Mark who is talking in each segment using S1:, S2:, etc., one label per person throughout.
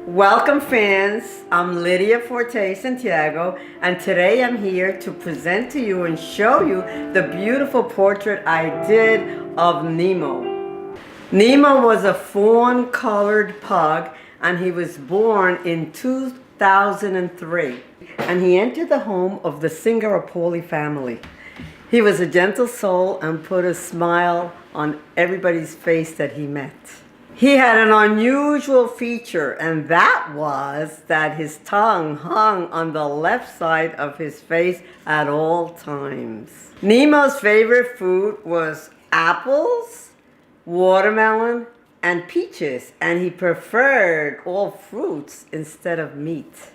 S1: Welcome fans, I'm Lydia Forte, Santiago, and today I'm here to present to you and show you the beautiful portrait I did of Nemo. Nemo was a fawn-colored pug and he was born in 2003 and he entered the home of the ZINGAROPOLI family. He was a gentle soul and put a smile on everybody's face that he met. He had an unusual feature, and that was that his tongue hung on the left side of his face at all times. Nemo's favorite food was apples, watermelon, and peaches, and he preferred all fruits instead of meat.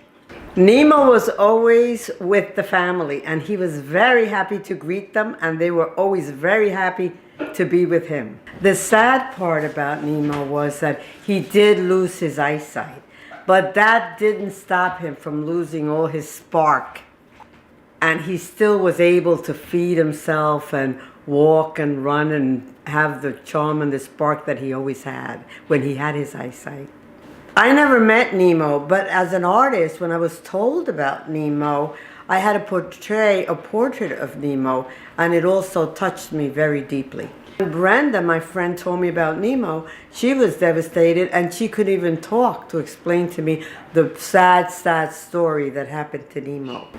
S1: Nemo was always with the family, and he was very happy to greet them, and they were always very happy to be with him. The sad part about Nemo was that he did lose his eyesight, but that didn't stop him from losing all his spark. And he still was able to feed himself and walk and run and have the charm and the spark that he always had when he had his eyesight. I never met Nemo, but as an artist, when I was told about Nemo, I had to portray a portrait of Nemo, and it also touched me very deeply. When Brenda, my friend, told me about Nemo, she was devastated, and she couldn't even talk to explain to me the sad, sad story that happened to Nemo.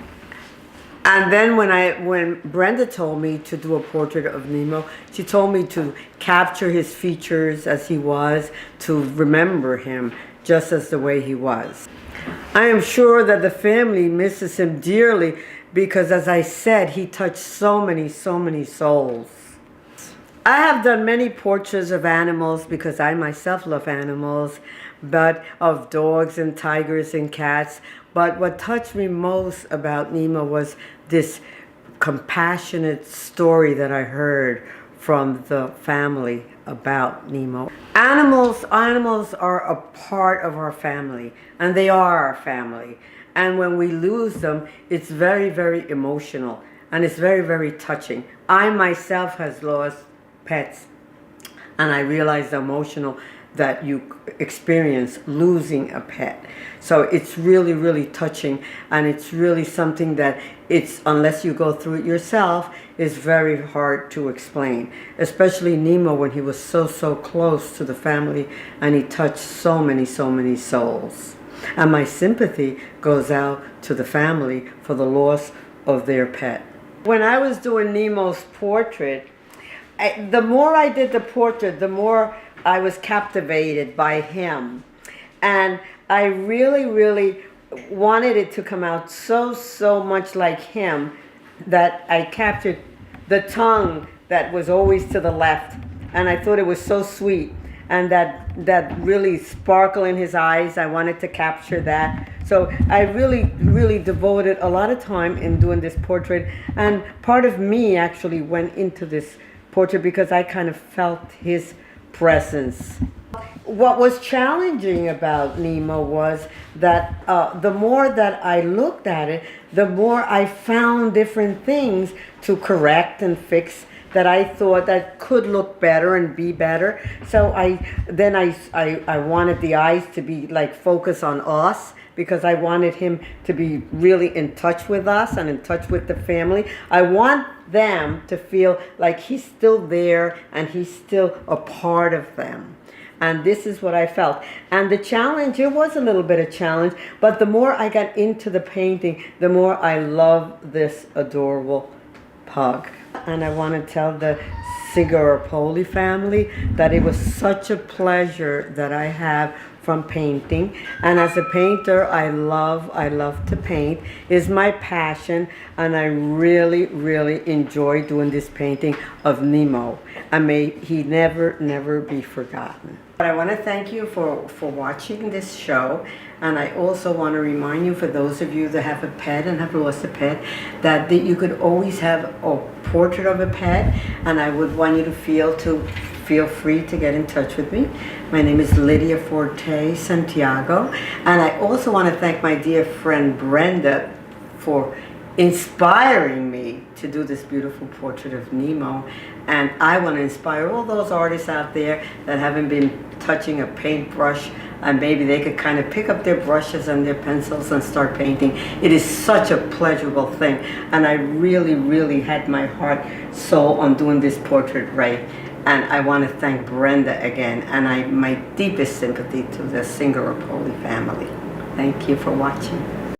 S1: And then when Brenda told me to do a portrait of Nemo, she told me to capture his features as he was, to remember him just as the way he was. I am sure that the family misses him dearly because, as I said, he touched so many souls. I have done many portraits of animals because I myself love animals, but of dogs and tigers and cats. But what touched me most about Nemo was this compassionate story that I heard from the family about Nemo. Animals are a part of our family, and they are our family. And when we lose them, it's very, very emotional, and it's very, very touching. I myself has lost pets, and I realize the emotional that you experience losing a pet. So it's really, really touching, and it's really something that unless you go through it yourself, is very hard to explain. Especially Nemo, when he was so close to the family and he touched so many souls. And my sympathy goes out to the family for the loss of their pet. When I was doing Nemo's portrait, the more I did the portrait, the more I was captivated by him. And I really wanted it to come out so much like him that I captured the tongue that was always to the left. And I thought it was so sweet. And that really sparkle in his eyes, I wanted to capture that. So I really devoted a lot of time in doing this portrait. And part of me actually went into this portrait because I kind of felt his presence. What was challenging about Nemo was that the more that I looked at it, the more I found different things to correct and fix that I thought that could look better and be better. So I wanted the eyes to be like focus on us, because I wanted him to be really in touch with us and in touch with the family. I want them to feel like he's still there and he's still a part of them. And this is what I felt. And the challenge, it was a little bit of challenge, but the more I got into the painting, the more I love this adorable pug. And I want to tell the ZINGAROPOLI family that it was such a pleasure that I have from painting. And as a painter, I love to paint. It's my passion, and I really enjoy doing this painting of Nemo. And may he never be forgotten. But I want to thank you for watching this show, and I also want to remind you, for those of you that have a pet and have lost a pet, that you could always have a portrait of a pet, and I would want you to feel free to get in touch with me. My name is Lydia Forte, Santiago, and I also want to thank my dear friend Brenda for inspiring me to do this beautiful portrait of Nemo, and I want to inspire all those artists out there that haven't been touching a paintbrush, and maybe they could kind of pick up their brushes and their pencils and start painting. It is such a pleasurable thing, and I really had my heart so on doing this portrait right. And I want to thank Brenda again, and my deepest sympathy to the ZINGAROPOLI family. Thank you for watching.